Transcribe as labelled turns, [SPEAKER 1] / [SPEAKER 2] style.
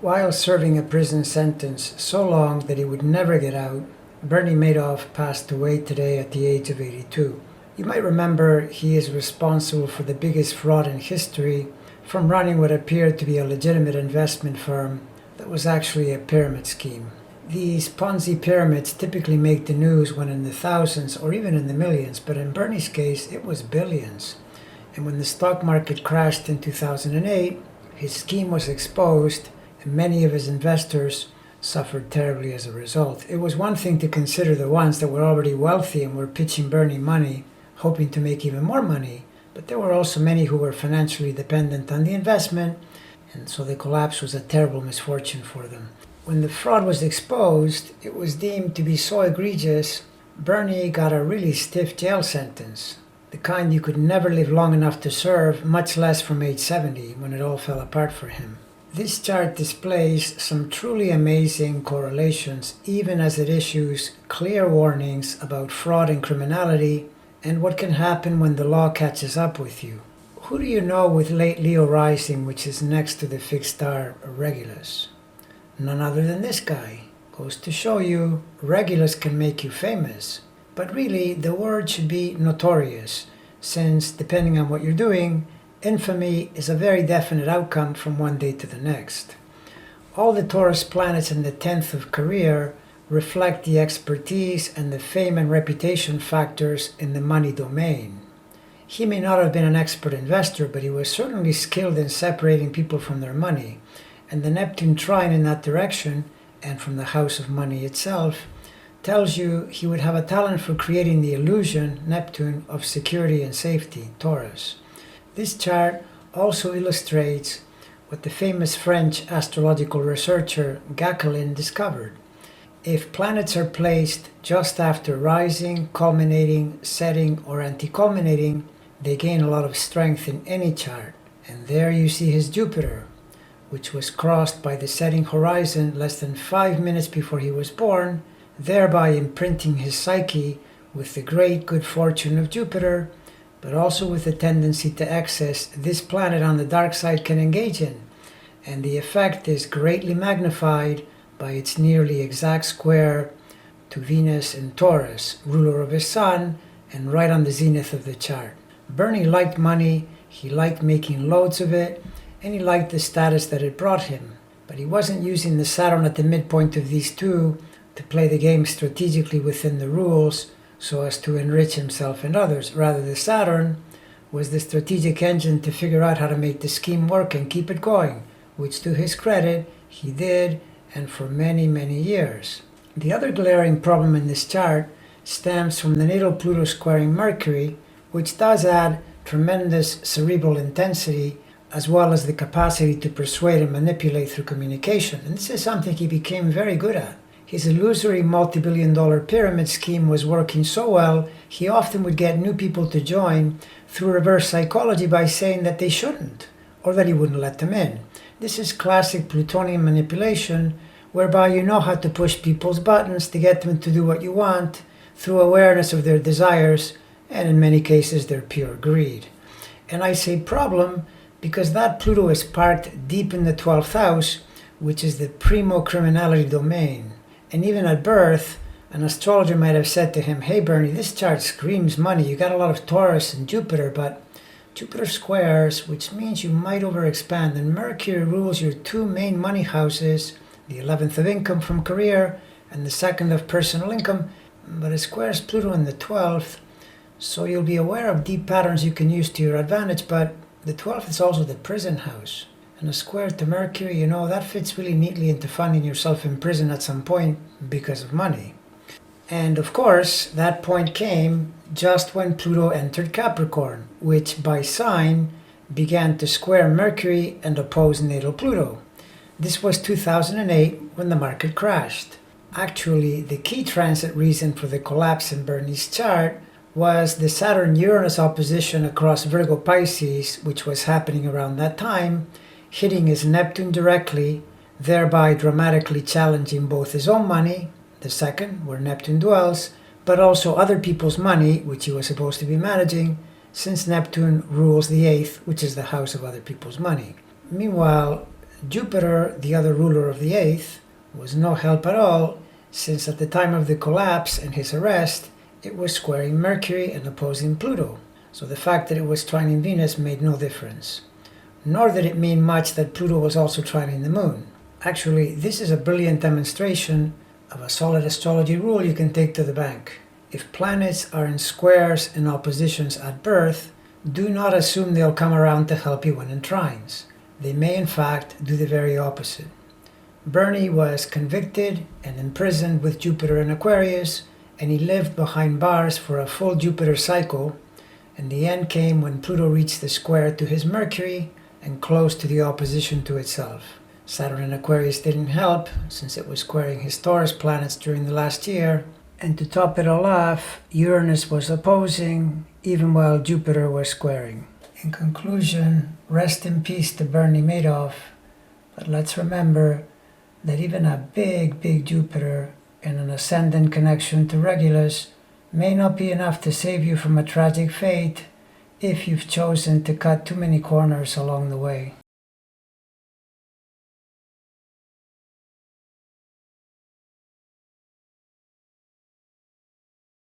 [SPEAKER 1] While serving a prison sentence so long that he would never get out, Bernie Madoff passed away today at the age of 82. You might remember he is responsible for the biggest fraud in history, from running what appeared to be a legitimate investment firm that was actually a pyramid scheme. These Ponzi pyramids typically make the news when in the thousands or even in the millions, but in Bernie's case it was billions. And when the stock market crashed in 2008, his scheme was exposed and many of his investors suffered terribly as a result. It was one thing to consider the ones that were already wealthy and were pitching Bernie money, hoping to make even more money, but there were also many who were financially dependent on the investment, and so the collapse was a terrible misfortune for them. When the fraud was exposed, it was deemed to be so egregious, Bernie got a really stiff jail sentence, the kind you could never live long enough to serve, much less from age 70, when it all fell apart for him. This chart displays some truly amazing correlations, even as it issues clear warnings about fraud and criminality and what can happen when the law catches up with you. Who do you know with late Leo rising, which is next to the fixed star Regulus? None other than this guy. Goes to show you, Regulus can make you famous. But really, the word should be notorious, since, depending on what you're doing, infamy is a very definite outcome from one day to the next. All the Taurus planets in the 10th of career reflect the expertise and the fame and reputation factors in the money domain. He may not have been an expert investor, but he was certainly skilled in separating people from their money. And the Neptune trine in that direction, and from the house of money itself, tells you he would have a talent for creating the illusion, Neptune, of security and safety, Taurus. This chart also illustrates what the famous French astrological researcher Gacquelin discovered. If planets are placed just after rising, culminating, setting, or anti-culminating, they gain a lot of strength in any chart. And there you see his Jupiter, which was crossed by the setting horizon less than 5 minutes before he was born, thereby imprinting his psyche with the great good fortune of Jupiter, but also with the tendency to excess this planet on the dark side can engage in. And the effect is greatly magnified by its nearly exact square to Venus in Taurus, ruler of his sun, and right on the zenith of the chart. Bernie liked money, he liked making loads of it, and he liked the status that it brought him. But he wasn't using the Saturn at the midpoint of these two to play the game strategically within the rules so as to enrich himself and others. Rather, the Saturn was the strategic engine to figure out how to make the scheme work and keep it going, which to his credit, he did, and for many, many years. The other glaring problem in this chart stems from the natal Pluto squaring Mercury, which does add tremendous cerebral intensity as well as the capacity to persuade and manipulate through communication. And this is something he became very good at. His illusory multi-billion-dollar pyramid scheme was working so well, he often would get new people to join through reverse psychology by saying that they shouldn't, or that he wouldn't let them in. This is classic Plutonian manipulation, whereby you know how to push people's buttons to get them to do what you want through awareness of their desires, and in many cases their pure greed. And I say problem because that Pluto is parked deep in the 12th house, which is the primo criminality domain. And even at birth, an astrologer might have said to him, "Hey Bernie, this chart screams money. You got a lot of Taurus and Jupiter, but Jupiter squares, which means you might overexpand. And Mercury rules your two main money houses, the 11th of income from career and the 2nd of personal income, but it squares Pluto in the 12th. So you'll be aware of deep patterns you can use to your advantage, but the 12th is also the prison house. And a square to Mercury, you know, that fits really neatly into finding yourself in prison at some point because of money." And of course, that point came just when Pluto entered Capricorn, which by sign began to square Mercury and oppose natal Pluto. This was 2008 when the market crashed. Actually, the key transit reason for the collapse in Bernie's chart was the Saturn-Uranus opposition across Virgo Pisces, which was happening around that time, hitting his Neptune directly, thereby dramatically challenging both his own money, the 2nd, where Neptune dwells, but also other people's money, which he was supposed to be managing, since Neptune rules the 8th, which is the house of other people's money. Meanwhile, Jupiter, the other ruler of the 8th, was no help at all, since at the time of the collapse and his arrest, it was squaring Mercury and opposing Pluto. So the fact that it was trining Venus made no difference. Nor did it mean much that Pluto was also trining the Moon. Actually, this is a brilliant demonstration of a solid astrology rule you can take to the bank. If planets are in squares and oppositions at birth, do not assume they'll come around to help you when in trines. They may in fact do the very opposite. Bernie was convicted and imprisoned with Jupiter in Aquarius, and he lived behind bars for a full Jupiter cycle, and the end came when Pluto reached the square to his Mercury and close to the opposition to itself. Saturn in Aquarius didn't help, since it was squaring his Taurus planets during the last year, and to top it all off, Uranus was opposing, even while Jupiter was squaring. In conclusion, rest in peace to Bernie Madoff, but let's remember that even a big Jupiter and an ascendant connection to Regulus may not be enough to save you from a tragic fate if you've chosen to cut too many corners along the way.